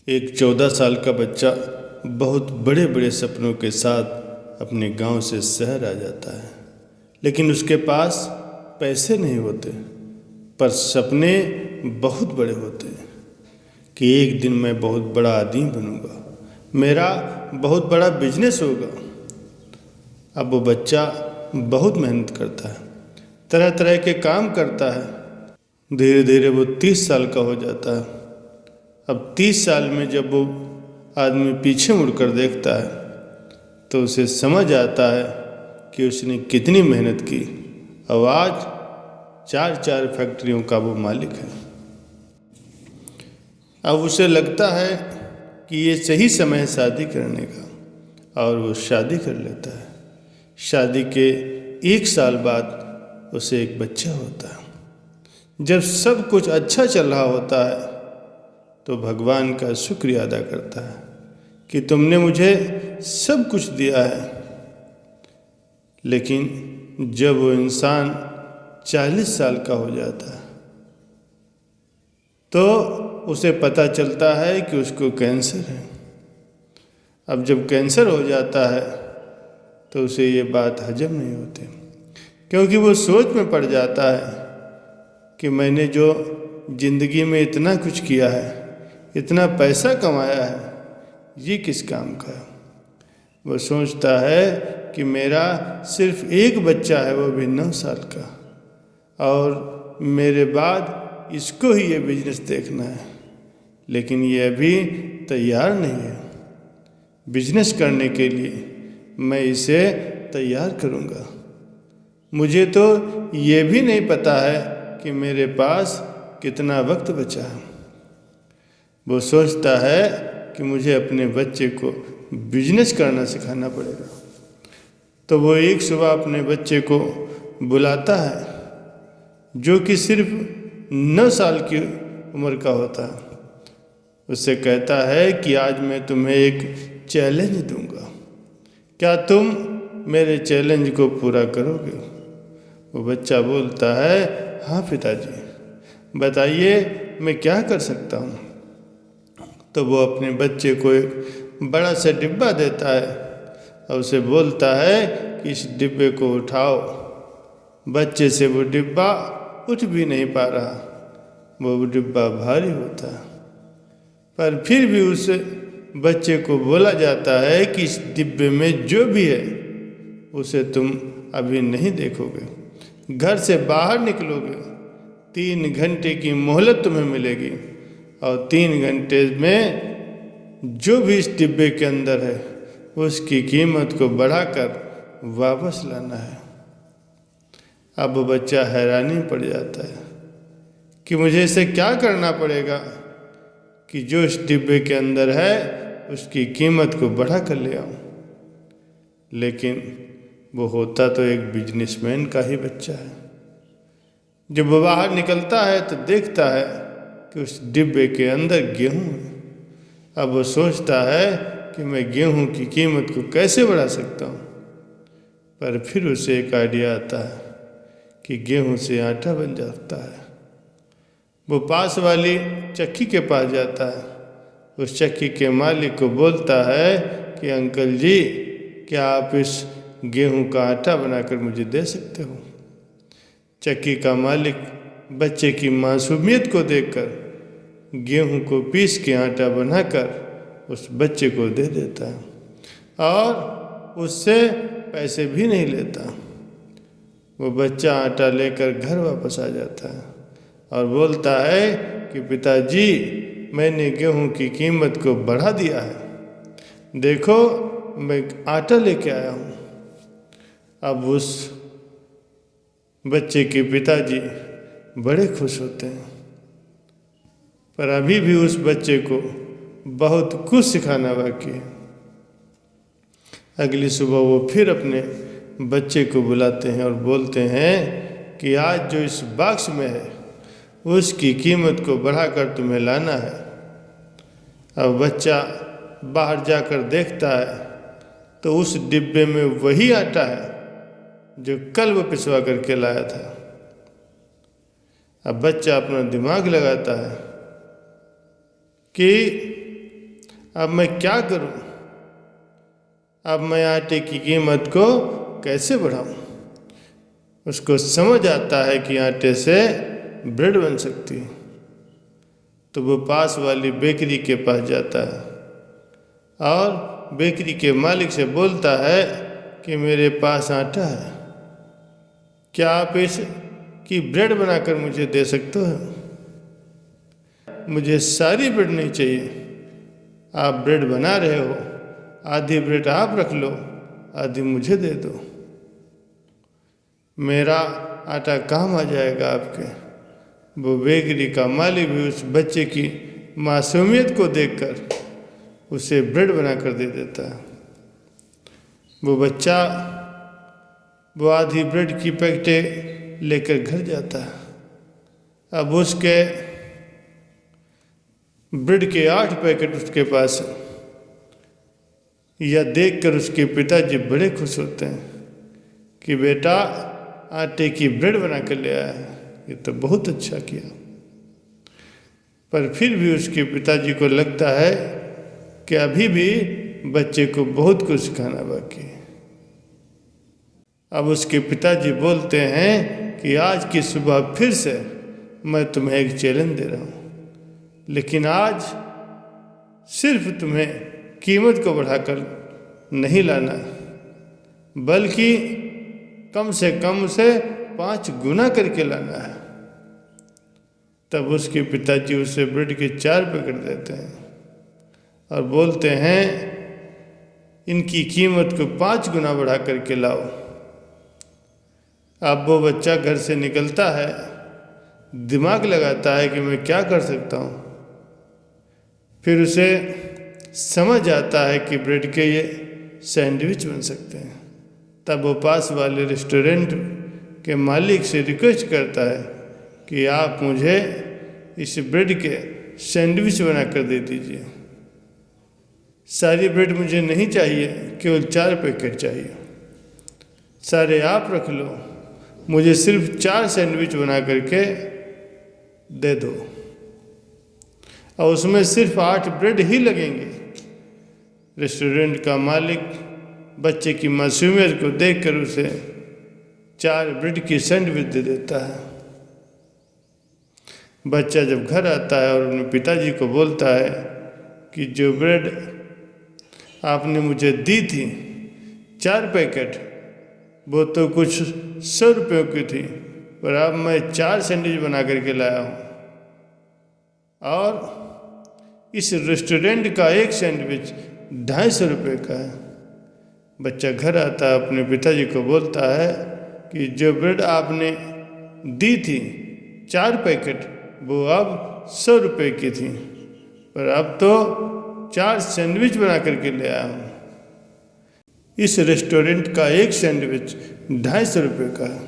एक 14 साल का बच्चा बहुत बड़े बड़े सपनों के साथ अपने गांव से शहर आ जाता है, लेकिन उसके पास पैसे नहीं होते, पर सपने बहुत बड़े होते हैं कि एक दिन मैं बहुत बड़ा आदमी बनूंगा, मेरा बहुत बड़ा बिजनेस होगा। अब वो बच्चा बहुत मेहनत करता है, तरह तरह के काम करता है। धीरे धीरे वो 30 साल का हो जाता है। अब 30 साल में जब वो आदमी पीछे मुड़कर देखता है तो उसे समझ आता है कि उसने कितनी मेहनत की। अब आज चार चार फैक्ट्रियों का वो मालिक है। अब उसे लगता है कि ये सही समय है शादी करने का, और वो शादी कर लेता है। शादी के 1 साल बाद उसे एक बच्चा होता है। जब सब कुछ अच्छा चल रहा होता है तो भगवान का शुक्रिया अदा करता है कि तुमने मुझे सब कुछ दिया है। लेकिन जब वो इंसान 40 साल का हो जाता है तो उसे पता चलता है कि उसको कैंसर है। अब जब कैंसर हो जाता है तो उसे ये बात हजम नहीं होती, क्योंकि वो सोच में पड़ जाता है कि मैंने जो जिंदगी में इतना कुछ किया है, इतना पैसा कमाया है, ये किस काम का है। वो सोचता है कि मेरा सिर्फ एक बच्चा है, वो भी 9 साल का, और मेरे बाद इसको ही ये बिजनेस देखना है। लेकिन ये अभी तैयार नहीं है बिजनेस करने के लिए। मैं इसे तैयार करूँगा। मुझे तो ये भी नहीं पता है कि मेरे पास कितना वक्त बचा है। वो सोचता है कि मुझे अपने बच्चे को बिजनेस करना सिखाना पड़ेगा। तो वो एक सुबह अपने बच्चे को बुलाता है, जो कि सिर्फ 9 साल की उम्र का होता है। उससे कहता है कि आज मैं तुम्हें एक चैलेंज दूंगा, क्या तुम मेरे चैलेंज को पूरा करोगे? वो बच्चा बोलता है, हाँ पिताजी, बताइए मैं क्या कर सकता हूँ। तो वो अपने बच्चे को एक बड़ा सा डिब्बा देता है और उसे बोलता है कि इस डिब्बे को उठाओ। बच्चे से वो डिब्बा उठ भी नहीं पा रहा, वो डिब्बा भारी होता है। पर फिर भी उस बच्चे को बोला जाता है कि इस डिब्बे में जो भी है उसे तुम अभी नहीं देखोगे, घर से बाहर निकलोगे, 3 घंटे की मोहलत तुम्हें मिलेगी, और 3 घंटे में जो भी इस डिब्बे के अंदर है उसकी कीमत को बढ़ाकर वापस लाना है। अब वो बच्चा हैरानी में पड़ जाता है कि मुझे इसे क्या करना पड़ेगा कि जो इस डिब्बे के अंदर है उसकी कीमत को बढ़ा कर ले आऊं। लेकिन वो होता तो एक बिजनेसमैन का ही बच्चा है। जब वो बाहर निकलता है तो देखता है कि उस डिब्बे के अंदर गेहूं है। अब वो सोचता है कि मैं गेहूं की कीमत को कैसे बढ़ा सकता हूँ। पर फिर उसे एक आइडिया आता है कि गेहूं से आटा बन जाता है। वो पास वाली चक्की के पास जाता है। उस चक्की के मालिक को बोलता है कि अंकल जी, क्या आप इस गेहूं का आटा बनाकर मुझे दे सकते हो? चक्की का मालिक बच्चे की मासूमियत को देखकर गेहूं को पीस के आटा बनाकर उस बच्चे को दे देता है और उससे पैसे भी नहीं लेता। वो बच्चा आटा लेकर घर वापस आ जाता है और बोलता है कि पिताजी, मैंने गेहूं की कीमत को बढ़ा दिया है, देखो मैं आटा लेके आया हूँ। अब उस बच्चे के पिताजी बड़े खुश होते हैं, पर अभी भी उस बच्चे को बहुत कुछ सिखाना बाकी है। अगली सुबह वो फिर अपने बच्चे को बुलाते हैं और बोलते हैं कि आज जो इस बॉक्स में है उसकी कीमत को बढ़ाकर तुम्हें लाना है। अब बच्चा बाहर जाकर देखता है तो उस डिब्बे में वही आटा है जो कल वो पिसवा करके लाया था। अब बच्चा अपना दिमाग लगाता है कि अब मैं क्या करूं? अब मैं आटे की कीमत को कैसे बढ़ाऊं? उसको समझ आता है कि आटे से ब्रेड बन सकती है, तो वो पास वाली बेकरी के पास जाता है और बेकरी के मालिक से बोलता है कि मेरे पास आटा है, क्या आप इस की ब्रेड बनाकर मुझे दे सकते हो? मुझे सारी ब्रेड नहीं चाहिए, आप ब्रेड बना रहे हो, आधी ब्रेड आप रख लो, आधी मुझे दे दो, मेरा आटा काम आ जाएगा आपके। वो बेकरी का मालिक भी उस बच्चे की मासूमियत को देखकर उसे ब्रेड बनाकर दे देता है। वो बच्चा वो आधी ब्रेड की पैकेटें लेकर घर जाता है। अब उसके ब्रेड के 8 पैकेट उसके पास हैं। यह देखकर उसके पिताजी बड़े खुश होते हैं कि बेटा आटे की ब्रेड बना कर ले आया है, ये तो बहुत अच्छा किया। पर फिर भी उसके पिताजी को लगता है कि अभी भी बच्चे को बहुत कुछ सिखाना बाकी है। अब उसके पिताजी बोलते हैं कि आज की सुबह फिर से मैं तुम्हें एक चैलेंज दे रहा हूँ, लेकिन आज सिर्फ तुम्हें कीमत को बढ़ाकर नहीं लाना, बल्कि कम से कम उसे 5 गुना करके लाना है। तब उसके पिताजी उसे ब्रेड के 4 पैकेट देते हैं और बोलते हैं इनकी कीमत को 5 गुना बढ़ा करके लाओ। अब वो बच्चा घर से निकलता है, दिमाग लगाता है कि मैं क्या कर सकता हूँ। फिर उसे समझ आता है कि ब्रेड के ये सैंडविच बन सकते हैं। तब वो पास वाले रेस्टोरेंट के मालिक से रिक्वेस्ट करता है कि आप मुझे इस ब्रेड के सैंडविच बना कर दे दीजिए। सारी ब्रेड मुझे नहीं चाहिए, केवल 4 पैकेट चाहिए, सारे आप रख लो, मुझे सिर्फ 4 सैंडविच बना करके दे दो और उसमें सिर्फ 8 ब्रेड ही लगेंगे। रेस्टोरेंट का मालिक बच्चे की मासूमियत को देखकर उसे 4 ब्रेड की सैंडविच दे देता है। बच्चा जब घर आता है और अपने पिताजी को बोलता है कि जो ब्रेड आपने मुझे दी थी 4 पैकेट, वो तो कुछ 100 रुपयों की थी, पर अब मैं 4 सैंडविच बना करके लाया हूँ और इस रेस्टोरेंट का एक सैंडविच 250 रुपये का है। बच्चा घर आता है, अपने पिताजी को बोलता है कि जो ब्रेड आपने दी थी 4 पैकेट, वो अब 100 रुपये की थी, पर अब तो 4 सैंडविच बना करके ले आया हूँ। इस रेस्टोरेंट का एक सैंडविच 250 रुपये का है,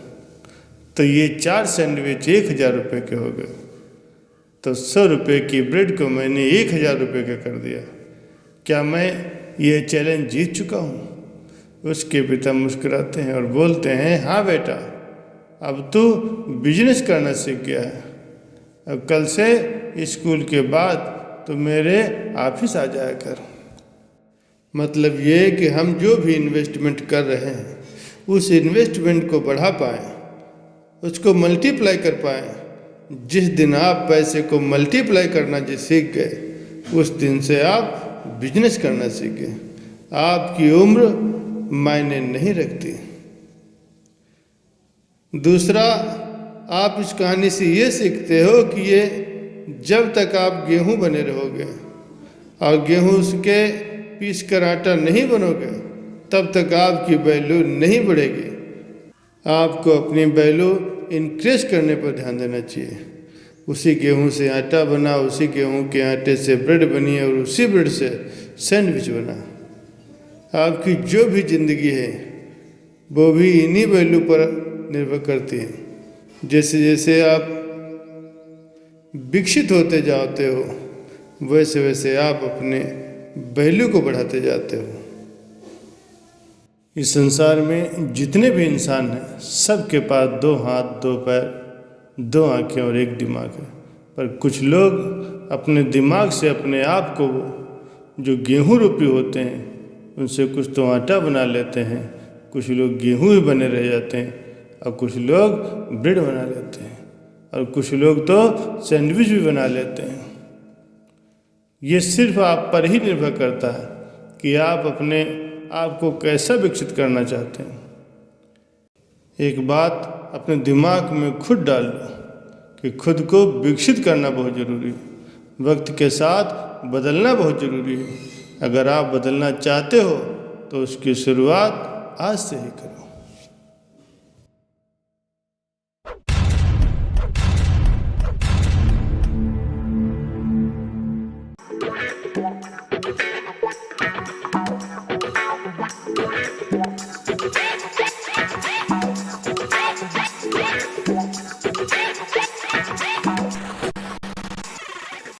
तो ये 4 सैंडविच 1000 रुपये के हो गए। तो 100 रुपये की ब्रेड को मैंने 1000 रुपये का कर दिया। क्या मैं ये चैलेंज जीत चुका हूँ? उसके पिता मुस्कुराते हैं और बोलते हैं, हाँ बेटा, अब तू बिजनेस करना सीख गया है। अब कल से स्कूल के बाद तो मेरे ऑफिस आ जाया कर। मतलब ये कि हम जो भी इन्वेस्टमेंट कर रहे हैं उस इन्वेस्टमेंट को बढ़ा पाएँ, उसको मल्टीप्लाई कर पाएँ। जिस दिन आप पैसे को मल्टीप्लाई करना जो सीख गए, उस दिन से आप बिजनेस करना सीख गए। आपकी उम्र मायने नहीं रखती। दूसरा, आप इस कहानी से ये सीखते हो कि ये जब तक आप गेहूं बने रहोगे और गेहूं उसके पीस कर आटा नहीं बनोगे, तब तक आपकी वैल्यू नहीं बढ़ेगी। आपको अपनी वैल्यू इंक्रीज करने पर ध्यान देना चाहिए। उसी गेहूं से आटा बना, उसी गेहूं के आटे से ब्रेड बनी और उसी ब्रेड से सैंडविच बना। आपकी जो भी ज़िंदगी है वो भी इन्हीं वैल्यू पर निर्भर करती है। जैसे जैसे आप विकसित होते जाते हो, वैसे वैसे आप अपने वैल्यू को बढ़ाते जाते हो। इस संसार में जितने भी इंसान हैं, सबके पास 2 हाथ, 2 पैर, 2 आँखें और 1 दिमाग है। पर कुछ लोग अपने दिमाग से अपने आप को जो गेहूं रूपी होते हैं उनसे कुछ तो आटा बना लेते हैं, कुछ लोग गेहूं ही बने रह जाते हैं, और कुछ लोग ब्रेड बना लेते हैं, और कुछ लोग तो सैंडविच भी बना लेते हैं। ये सिर्फ आप पर ही निर्भर करता है कि आप अपने आप को कैसा विकसित करना चाहते हैं। एक बात अपने दिमाग में खुद डाल लो कि खुद को विकसित करना बहुत ज़रूरी है, वक्त के साथ बदलना बहुत ज़रूरी है। अगर आप बदलना चाहते हो तो उसकी शुरुआत आज से ही करो।